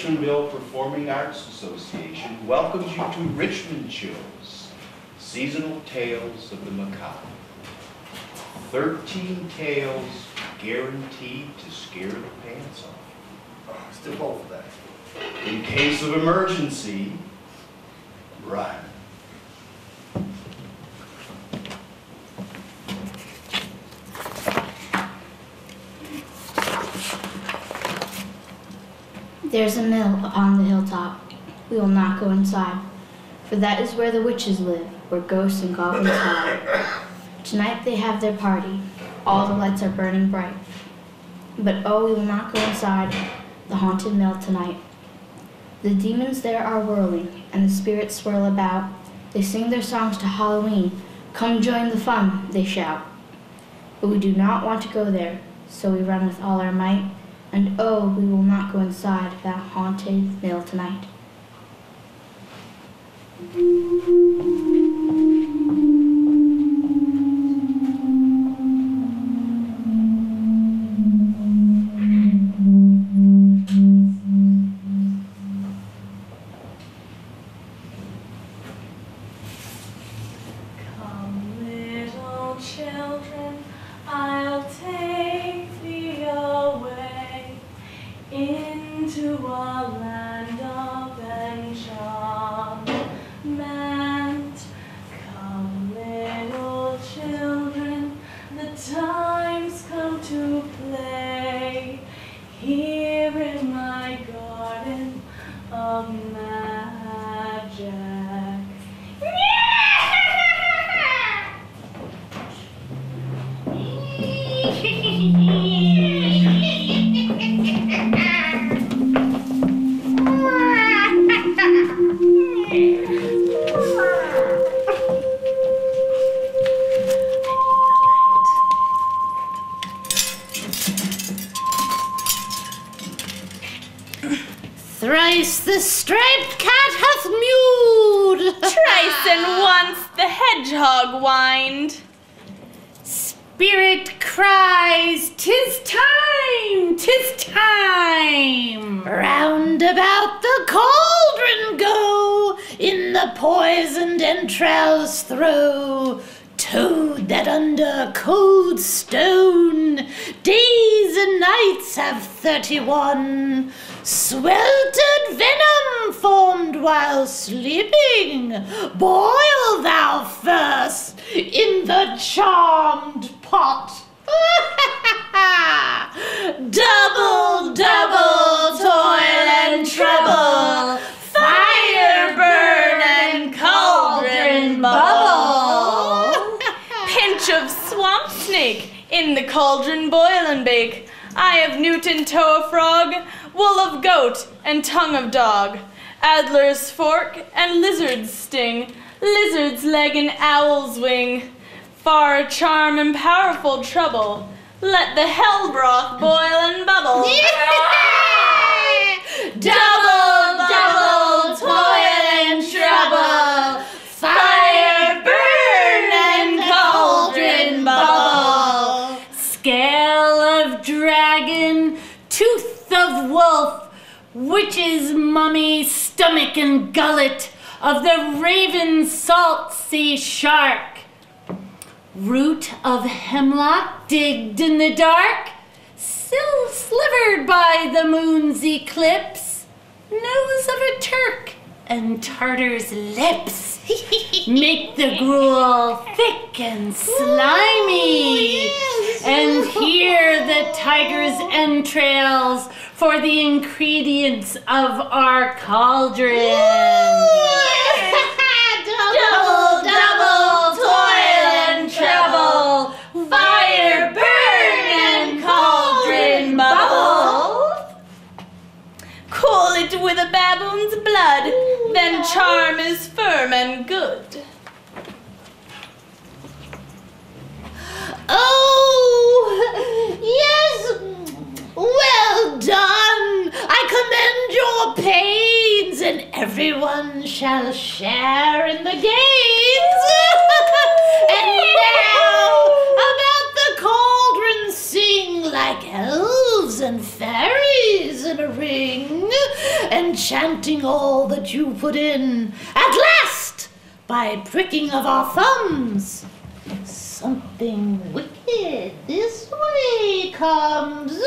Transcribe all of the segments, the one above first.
Richmondville Performing Arts Association welcomes you to Richmond Chills, seasonal tales of the macabre. 13 tales guaranteed to scare the pants off. Oh, still hold for that. In case of emergency, run. There's a mill upon the hilltop. We will not go inside, for that is where the witches live, where ghosts and goblins hide. Tonight they have their party. All the lights are burning bright. But oh, we will not go inside the haunted mill tonight. The demons there are whirling, and the spirits swirl about. They sing their songs to Halloween. Come join the fun, they shout. But we do not want to go there, so we run with all our might. And oh, we will not go inside that haunted mill tonight. Come, little children, I'll take thee away into a land of enchantment. Come, little children, the time's come to play here in my garden of magic. Thrice the striped cat hath mewed. Thrice and once the hedgehog whined. Spirit cries, 'tis time, 'tis time. Round about the cauldron go, in the poisoned entrails throw. Toad that under cold stone, days and nights have 31. Sweltered venom formed while sleeping, boil thou first in the charmed pot. Double, double toil and trouble, fire burn and cauldron bubble. Pinch of swamp snake in the cauldron boil and bake. Eye of newt and toe of frog, wool of goat and tongue of dog, adder's fork and lizard's sting, lizard's leg and owl's wing. Far charm and powerful trouble, let the hell broth boil and bubble. Double, double toil and trouble, fire burn and cauldron bubble. Scale of dragon, tooth of wolf, witch's mummy, stomach and gullet of the raven salt sea shark. Root of hemlock digged in the dark, slivered by the moon's eclipse. Nose of a Turk and Tartar's lips make the gruel thick and slimy. And here the tiger's entrails for the ingredients of our cauldron. Double, double toil and trouble, fire burn and cauldron bubble. Cool it with a baboon's blood, then charm is firm and good. Oh, yes, well done. I commend your pains, and everyone shall share in the gains. And now, about the cauldron sing like elves and fairies in a ring, and enchanting all that you put in. At last, by pricking of our thumbs, something wicked this way comes.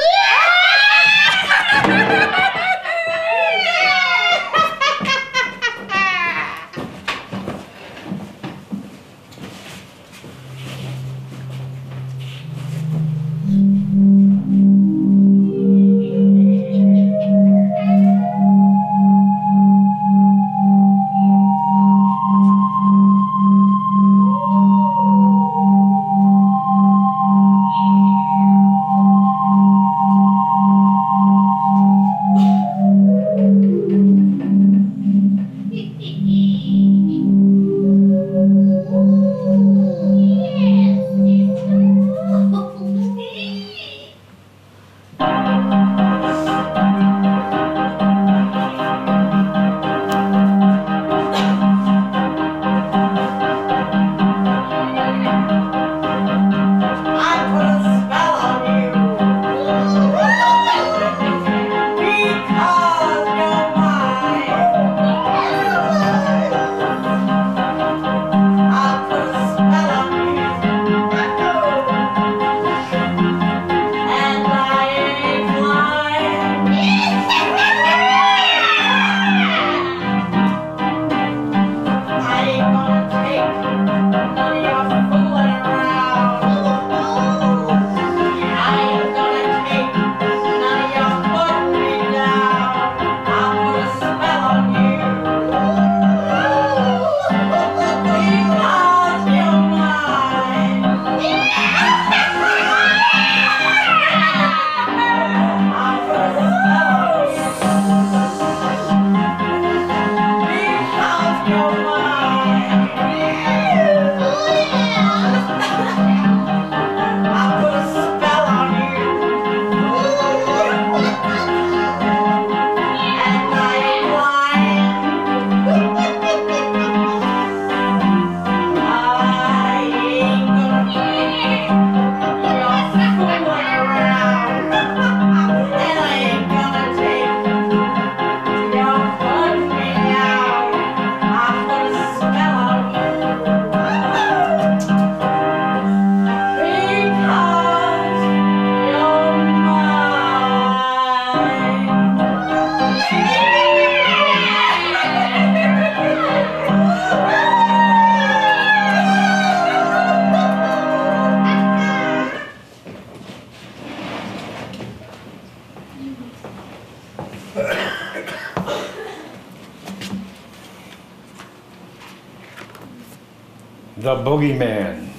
The boogeyman.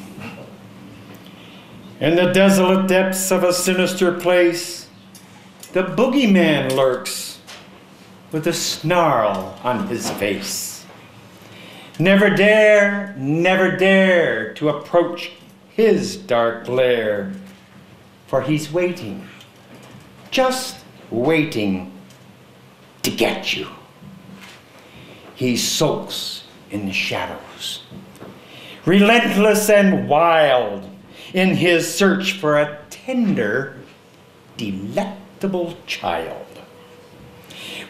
In the desolate depths of a sinister place, the boogeyman lurks with a snarl on his face. Never dare to approach his dark lair, for he's waiting, just waiting to get you. He sulks in the shadows, relentless and wild in his search for a tender, delectable child.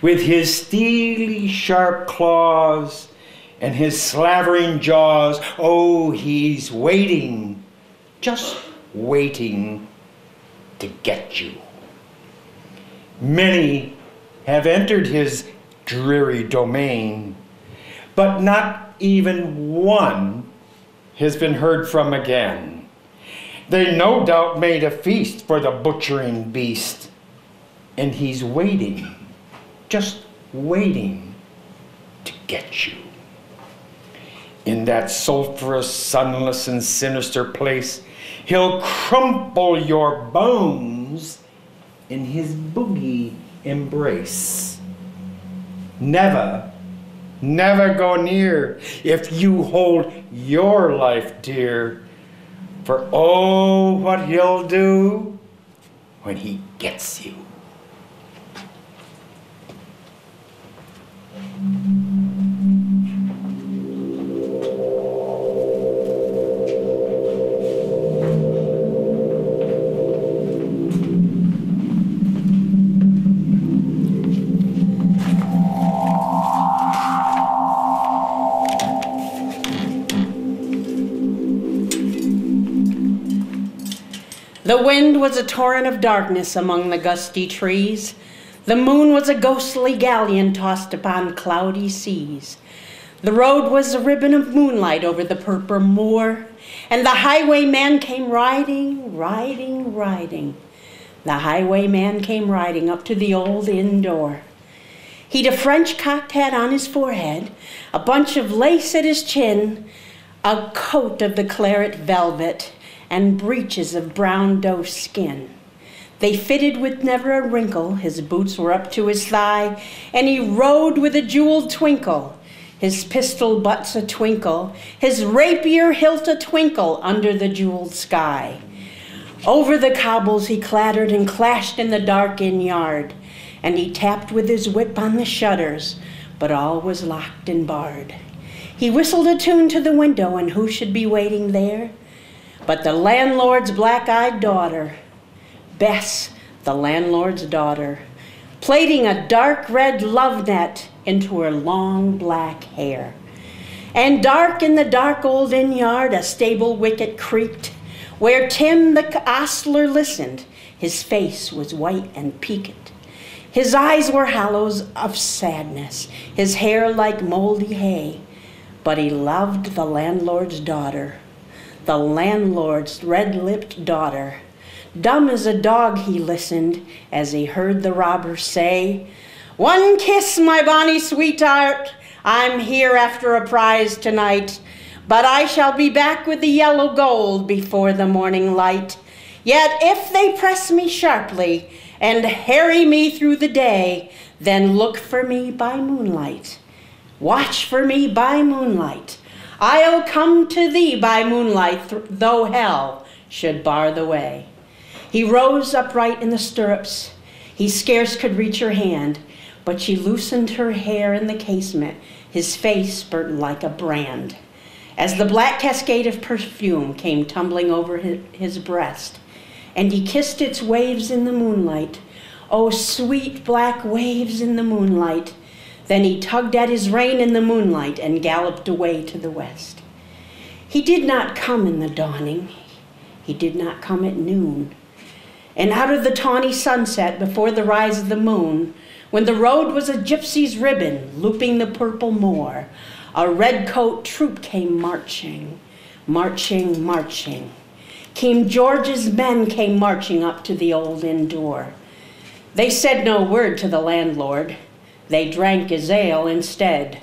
With his steely sharp claws and his slavering jaws, oh, he's waiting, just waiting to get you. Many have entered his dreary domain, but not even one has been heard from again. They no doubt made a feast for the butchering beast, and he's waiting, just waiting to get you. In that sulphurous, sunless, and sinister place, he'll crumple your bones in his boogie embrace. Never go near if you hold your life dear, for oh, what he'll do when he gets you. The wind was a torrent of darkness among the gusty trees. The moon was a ghostly galleon tossed upon cloudy seas. The road was a ribbon of moonlight over the purple moor, and the highwayman came riding, riding, riding. The highwayman came riding up to the old inn door. He'd a French cocked hat on his forehead, a bunch of lace at his chin, a coat of the claret velvet, and breeches of brown doe skin. They fitted with never a wrinkle, his boots were up to his thigh, and he rode with a jeweled twinkle, his pistol butts a twinkle, his rapier hilt a twinkle under the jeweled sky. Over the cobbles he clattered and clashed in the dark inn yard, and he tapped with his whip on the shutters, but all was locked and barred. He whistled a tune to the window, and who should be waiting there but the landlord's black-eyed daughter, Bess, the landlord's daughter, plaiting a dark red love net into her long black hair. And dark in the dark old inn yard a stable wicket creaked, where Tim the ostler listened. His face was white and peaked. His eyes were hollows of sadness, his hair like moldy hay. But he loved the landlord's daughter, the landlord's red-lipped daughter. Dumb as a dog he listened as he heard the robber say, "One kiss, my bonny sweetheart, I'm here after a prize tonight, but I shall be back with the yellow gold before the morning light. Yet if they press me sharply and harry me through the day, then look for me by moonlight. Watch for me by moonlight. I'll come to thee by moonlight, though hell should bar the way." He rose upright in the stirrups. He scarce could reach her hand, but she loosened her hair in the casement. His face burnt like a brand. As the black cascade of perfume came tumbling over his breast, and he kissed its waves in the moonlight, oh, sweet black waves in the moonlight, then he tugged at his rein in the moonlight and galloped away to the west. He did not come in the dawning. He did not come at noon. And out of the tawny sunset before the rise of the moon, when the road was a gypsy's ribbon looping the purple moor, a red-coat troop came marching, marching, marching. King George's men came marching up to the old inn door. They said no word to the landlord. They drank his ale instead.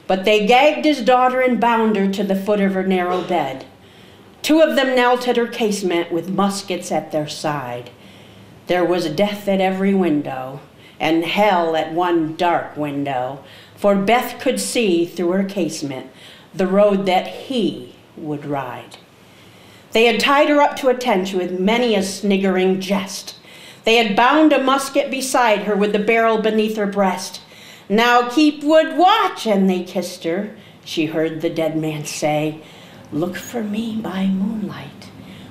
But they gagged his daughter and bound her to the foot of her narrow bed. Two of them knelt at her casement with muskets at their side. There was death at every window, and hell at one dark window, for Beth could see through her casement the road that he would ride. They had tied her up to a tench with many a sniggering jest. They had bound a musket beside her with the barrel beneath her breast. "Now keep wood watch," and they kissed her. She heard the dead man say, "Look for me by moonlight.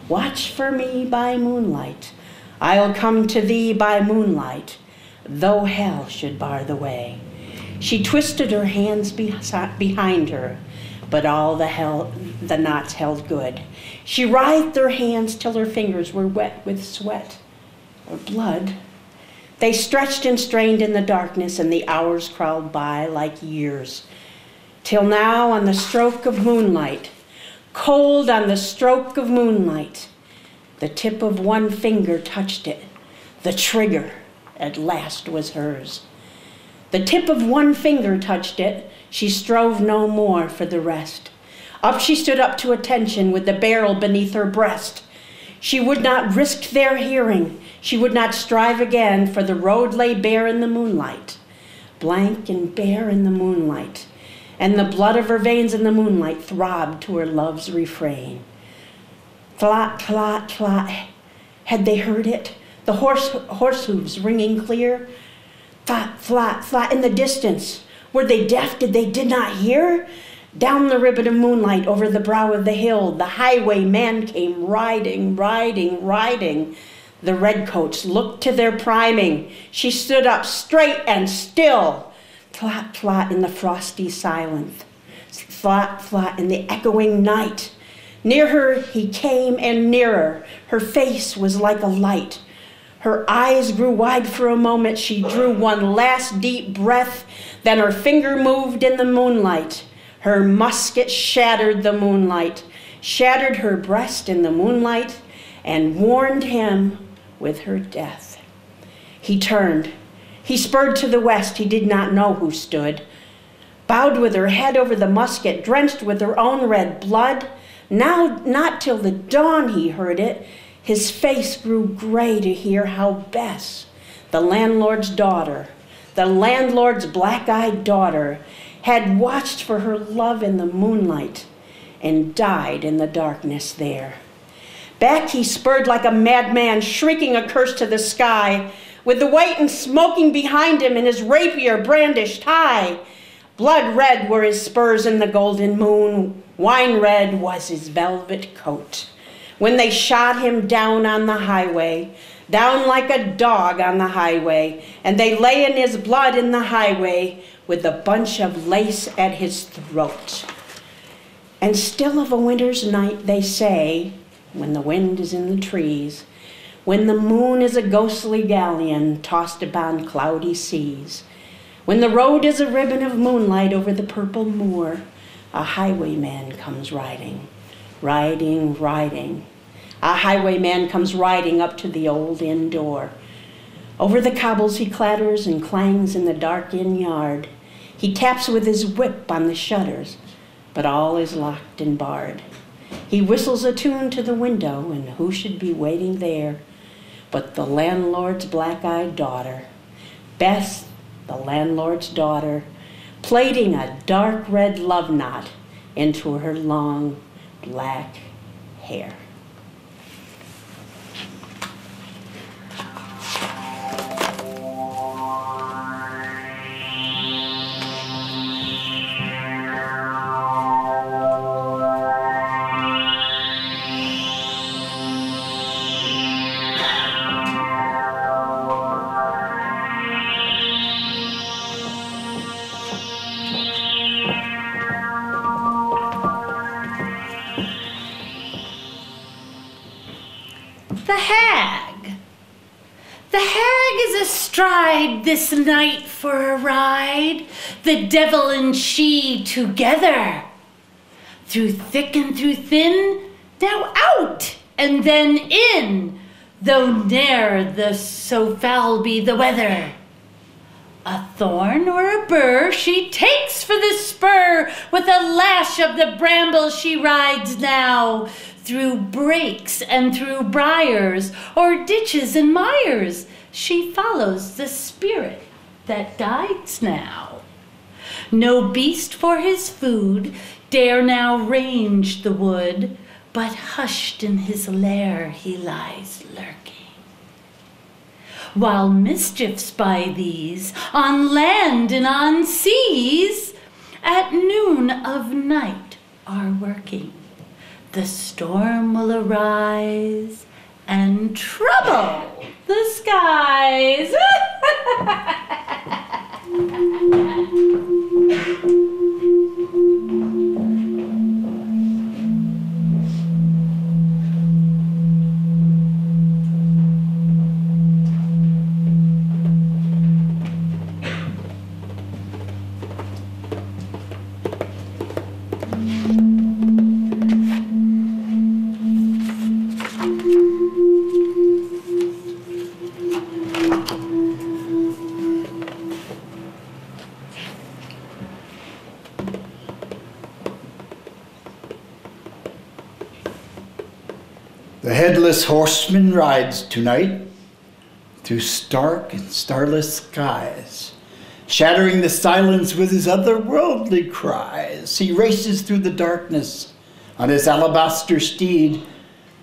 Watch for me by moonlight. I'll come to thee by moonlight, though hell should bar the way." She twisted her hands behind her, but all the knots held good. She writhed her hands till her fingers were wet with sweat or blood. They stretched and strained in the darkness, and the hours crawled by like years, till now on the stroke of moonlight, cold on the stroke of moonlight, the tip of one finger touched it. The trigger at last was hers. The tip of one finger touched it. She strove no more for the rest. Up she stood up to attention with the barrel beneath her breast. She would not risk their hearing. She would not strive again, for the road lay bare in the moonlight, blank and bare in the moonlight, and the blood of her veins in the moonlight throbbed to her love's refrain. Tlot, tlot, tlot. Had they heard it? The horse hooves ringing clear? Thot, flot, flot in the distance. Were they deaf? Did not hear? Down the ribbon of moonlight over the brow of the hill, the highwayman came riding, riding, riding. The redcoats looked to their priming. She stood up straight and still. Tlot, tlot in the frosty silence. Tlot, tlot in the echoing night. Near her he came and nearer. Her face was like a light. Her eyes grew wide for a moment. She drew one last deep breath. Then her finger moved in the moonlight. Her musket shattered the moonlight, shattered her breast in the moonlight, and warned him with her death. He turned. He spurred to the west. He did not know who stood. Bowed with her head over the musket, drenched with her own red blood. Now, not till the dawn he heard it. His face grew gray to hear how Bess, the landlord's daughter, the landlord's black-eyed daughter, had watched for her love in the moonlight and died in the darkness there. Back he spurred like a madman, shrieking a curse to the sky, with the white and smoking behind him and his rapier brandished high. Blood red were his spurs in the golden moon, wine red was his velvet coat. When they shot him down on the highway, down like a dog on the highway, and they lay in his blood in the highway with a bunch of lace at his throat. And still of a winter's night they say, when the wind is in the trees, when the moon is a ghostly galleon tossed upon cloudy seas, when the road is a ribbon of moonlight over the purple moor, a highwayman comes riding, riding, riding. A highwayman comes riding up to the old inn door. Over the cobbles he clatters and clangs in the dark inn yard. He taps with his whip on the shutters, but all is locked and barred. He whistles a tune to the window, and who should be waiting there but the landlord's black-eyed daughter, Bess, the landlord's daughter, plaiting a dark red love knot into her long black hair. The hag. The hag is astride this night for a ride, the devil and she together. Through thick and through thin, now out and then in, though ne'er the so foul be the weather. A thorn or a burr she takes for the spur, with a lash of the bramble she rides now, through brakes and through briars, or ditches and mires, she follows the spirit that guides now. No beast for his food dare now range the wood, but hushed in his lair he lies lurking. While mischiefs by these, on land and on seas, at noon of night are working. The storm will arise and trouble the skies. The headless horseman rides tonight through stark and starless skies, shattering the silence with his otherworldly cries. He races through the darkness on his alabaster steed.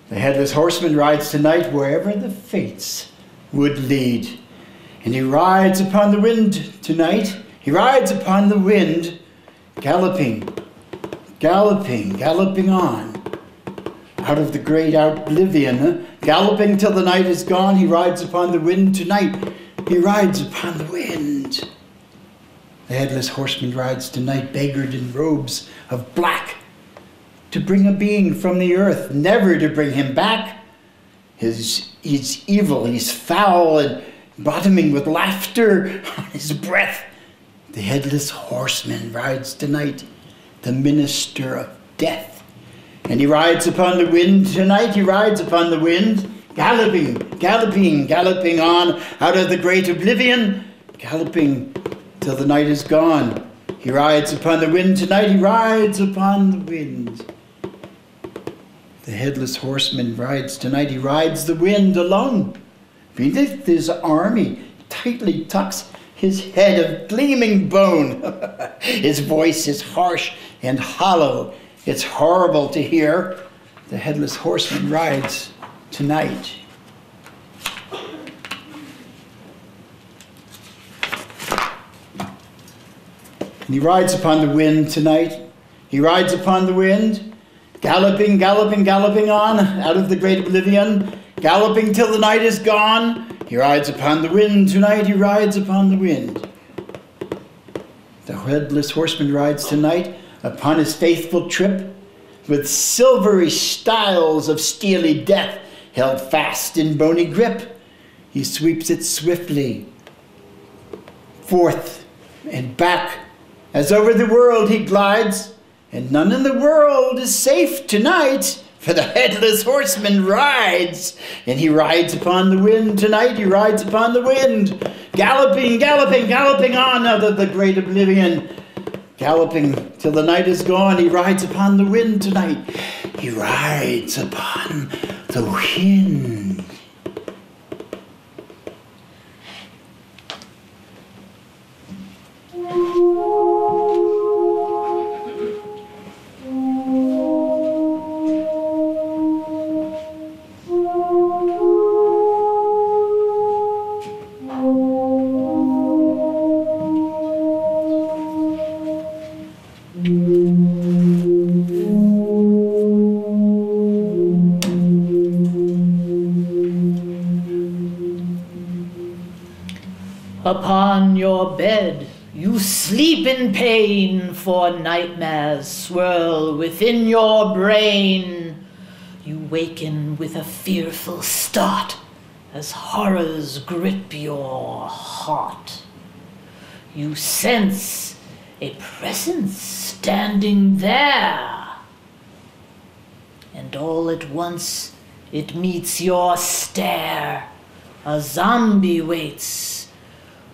The headless horseman rides tonight wherever the fates would lead. And he rides upon the wind tonight. He rides upon the wind, galloping, galloping, galloping on. Out of the great oblivion, galloping till the night is gone, he rides upon the wind tonight. He rides upon the wind. The headless horseman rides tonight, beggared in robes of black, to bring a being from the earth, never to bring him back. He's evil, he's foul, and bottoming with laughter on his breath. The headless horseman rides tonight, the minister of death. And he rides upon the wind tonight, he rides upon the wind, galloping, galloping, galloping on out of the great oblivion, galloping till the night is gone. He rides upon the wind tonight, he rides upon the wind. The headless horseman rides tonight, he rides the wind alone. Beneath his arm he tightly tucks his head of gleaming bone. His voice is harsh and hollow. It's horrible to hear. The headless horseman rides tonight. And he rides upon the wind tonight. He rides upon the wind, galloping, galloping, galloping on out of the great oblivion, galloping till the night is gone. He rides upon the wind tonight, he rides upon the wind. The headless horseman rides tonight upon his faithful trip, with silvery stiles of steely death held fast in bony grip. He sweeps it swiftly, forth and back, as over the world he glides, and none in the world is safe tonight, for the headless horseman rides, and he rides upon the wind tonight, he rides upon the wind, galloping, galloping, galloping on out of the great oblivion, galloping till the night is gone. He rides upon the wind tonight, he rides upon the wind. Upon your bed you sleep in pain, for nightmares swirl within your brain. You waken with a fearful start as horrors grip your heart. You sense a presence standing there, and all at once it meets your stare. A zombie waits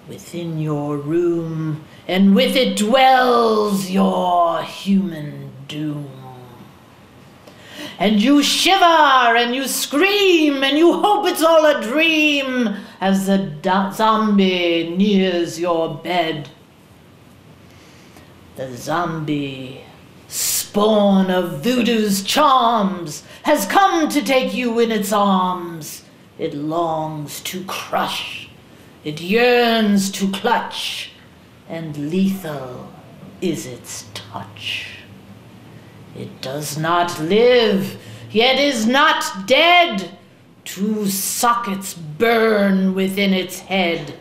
within your room, and with it dwells your human doom. And you shiver, and you scream, and you hope it's all a dream, as the zombie nears your bed. The zombie, spawn of voodoo's charms, has come to take you in its arms. It longs to crush, it yearns to clutch, and lethal is its touch. It does not live, yet is not dead. 2 sockets burn within its head.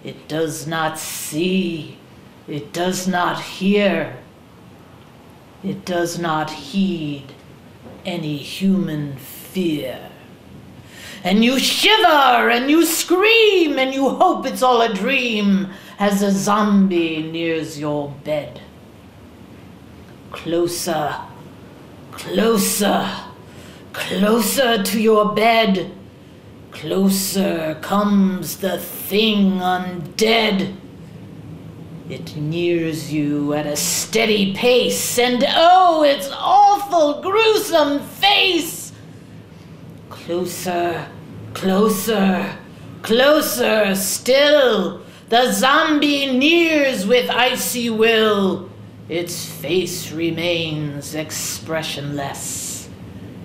It does not see, it does not hear, it does not heed any human fear. And you shiver, and you scream, and you hope it's all a dream, as a zombie nears your bed. Closer, closer, closer to your bed. Closer comes the thing undead. It nears you at a steady pace, and oh, its awful, gruesome face! Closer, closer, closer still, the zombie nears with icy will. Its face remains expressionless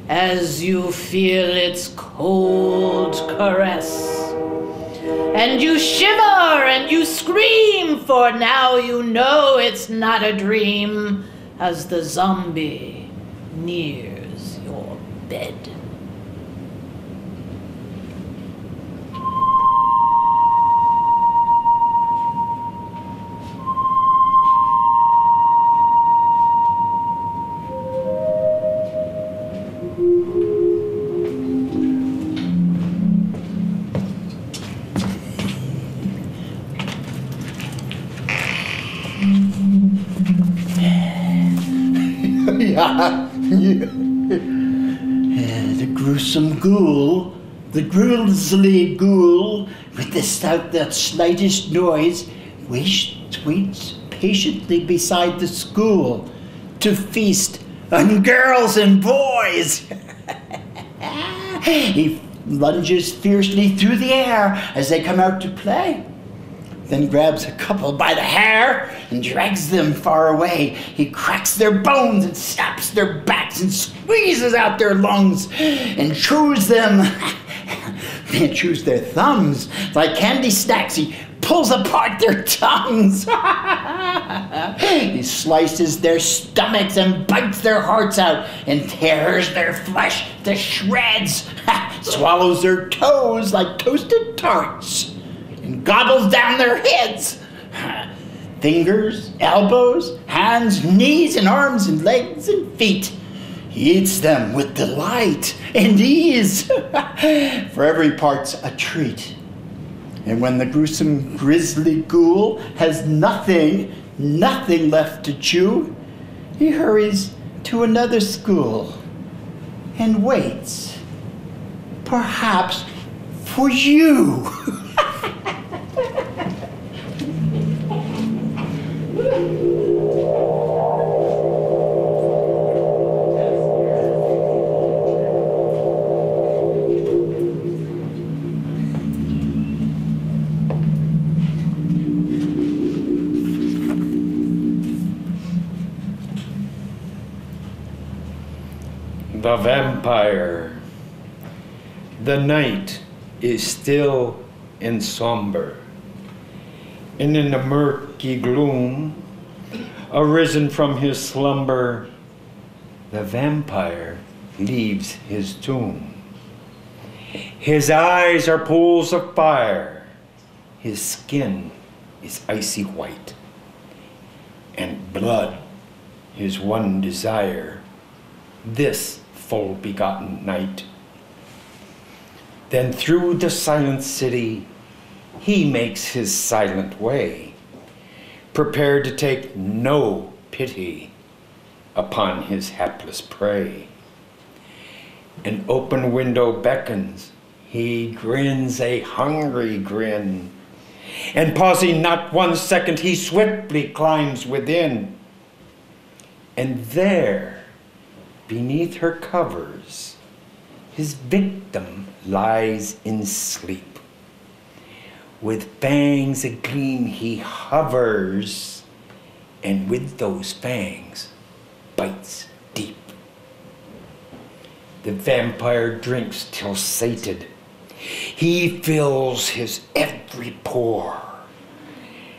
as you feel its cold caress. And you shiver and you scream, for now you know it's not a dream, as the zombie nears your bed. The gruesome ghoul, the grisly ghoul, without the slightest noise, waits patiently beside the school to feast on girls and boys. He lunges fiercely through the air as they come out to play, then grabs a couple by the hair and drags them far away. He cracks their bones and snaps their backs and squeezes out their lungs and chews them, chews their thumbs like candy snacks. He pulls apart their tongues. He slices their stomachs and bites their hearts out and tears their flesh to shreds. Swallows their toes like toasted tarts and gobbles down their heads. Fingers, elbows, hands, knees, and arms, and legs, and feet. He eats them with delight and ease, for every part's a treat. And when the gruesome grisly ghoul has nothing left to chew, he hurries to another school and waits, perhaps for you. The vampire. The night is still and somber, and in the murky gloom, arisen from his slumber, the vampire leaves his tomb. His eyes are pools of fire, his skin is icy white, and blood his one desire, this full-begotten night. Then through the silent city he makes his silent way, prepared to take no pity upon his hapless prey. An open window beckons, he grins a hungry grin, and pausing not 1 second, he swiftly climbs within. And there, beneath her covers, his victim lies in sleep. With fangs agleam he hovers, and with those fangs bites deep. The vampire drinks till sated. He fills his every pore,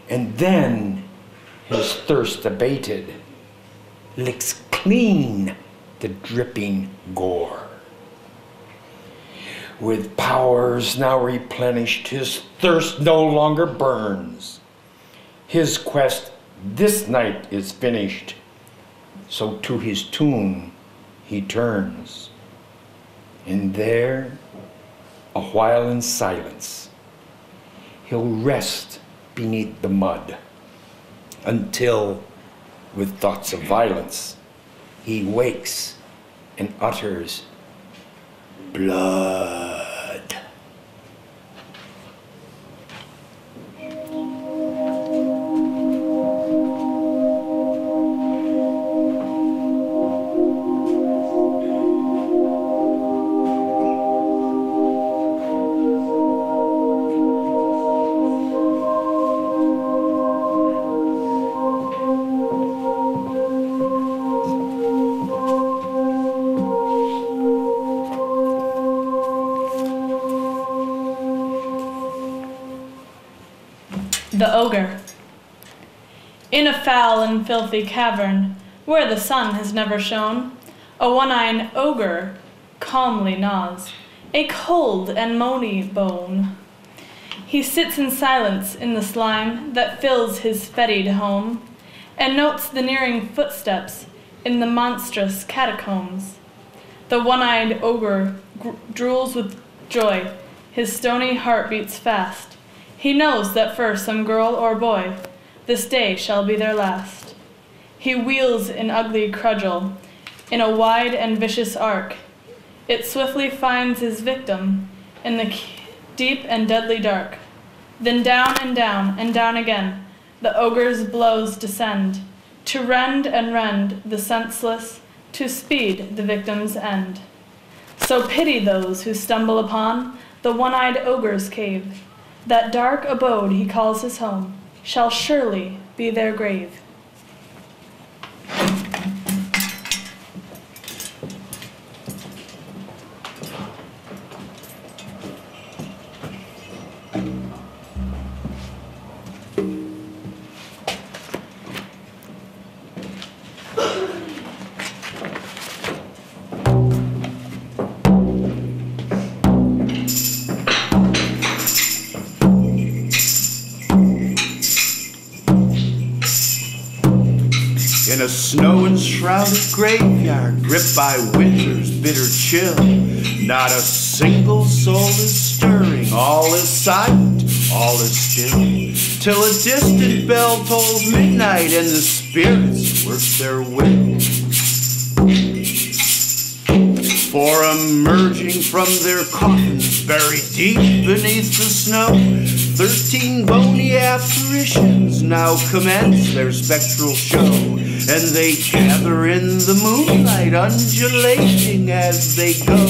and then, his thirst abated, licks clean the dripping gore. With powers now replenished, his thirst no longer burns. His quest this night is finished, so to his tomb he turns. And there, a while in silence, he'll rest beneath the mud, until, with thoughts of violence, he wakes and utters, "Blood." The Ogre. In a foul and filthy cavern, where the sun has never shone, a one-eyed ogre calmly gnaws a cold and moany bone. He sits in silence in the slime that fills his fetid home, and notes the nearing footsteps in the monstrous catacombs. The one-eyed ogre drools with joy, his stony heart beats fast. He knows that first some girl or boy this day shall be their last. He wheels an ugly cudgel in a wide and vicious arc. It swiftly finds his victim in the deep and deadly dark. Then down and down and down again, the ogre's blows descend, to rend and rend the senseless, to speed the victim's end. So pity those who stumble upon the one-eyed ogre's cave. That dark abode he calls his home shall surely be their grave. In a snow-enshrouded graveyard, gripped by winter's bitter chill, not a single soul is stirring. All is silent, all is still, till a distant bell tolls midnight and the spirits work their will. For emerging from their coffins, buried deep beneath the snow, 13 bony apparitions now commence their spectral show, and they gather in the moonlight, undulating as they go.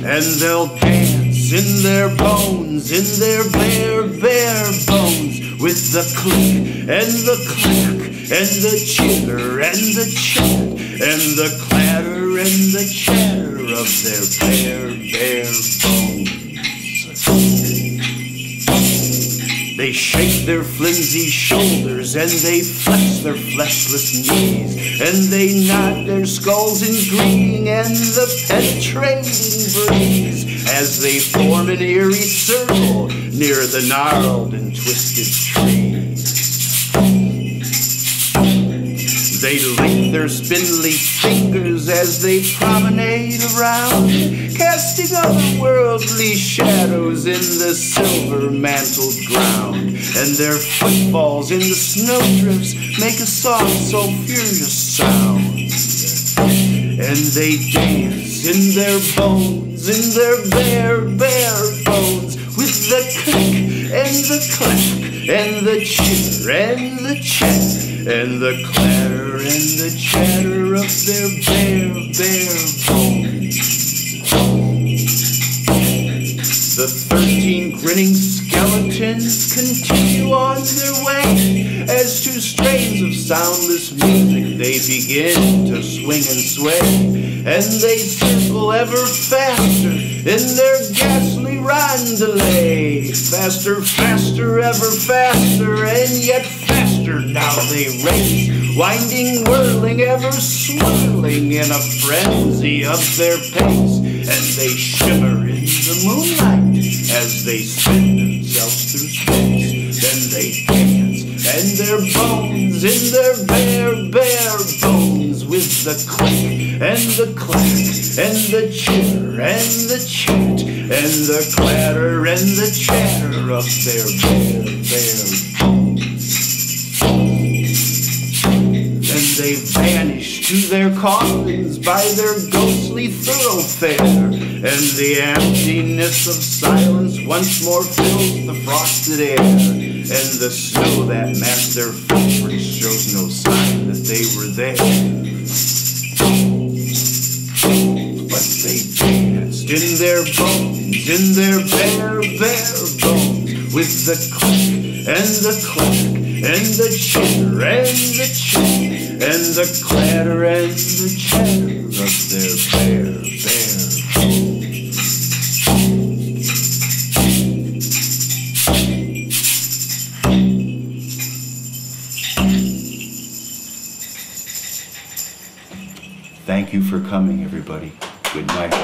And they'll dance in their bones, in their bare, bare bones, with the click and the clack and the chitter and the chat and the clatter and the chatter of their bare, bare bones. They shake their flimsy shoulders and they flex their fleshless knees, and they nod their skulls in greeting and the penetrating breeze, as they form an eerie circle near the gnarled and twisted trees. They lick their spindly fingers as they promenade around, casting otherworldly shadows in the silver-mantled ground. And their footfalls in the snowdrifts make a soft, sulphurous sound. And they dance in their bones, in their bare, bare bones, with the click and the clack and the chitter and the chat and the clatter and the chatter of their bare, bare bones. The 13 grinning skeletons continue on their way, as to strains of soundless music they begin to swing and sway, and they circle ever faster in their ghastly roundelay. Faster, faster, ever faster, and yet faster now they race, winding, whirling, ever swirling in a frenzy of their pace. And they shimmer in the moonlight as they spin themselves through space. Then they dance, and their bones in their bare, bare bones, with the click and the clack and the chitter and the chat and the clatter and the chatter of their bare, bare bones. Then they vanish to their coffins by their ghostly thoroughfare, and the emptiness of silence once more fills the frosted air, and the snow that masked their footprints shows no sign that they were there. But they danced in their bones, in their bare, bare bones, with the click and the clack and the chitter and the chat and the clatter and the chatter of their bare, bare bones. Thank you for coming, everybody. Good night.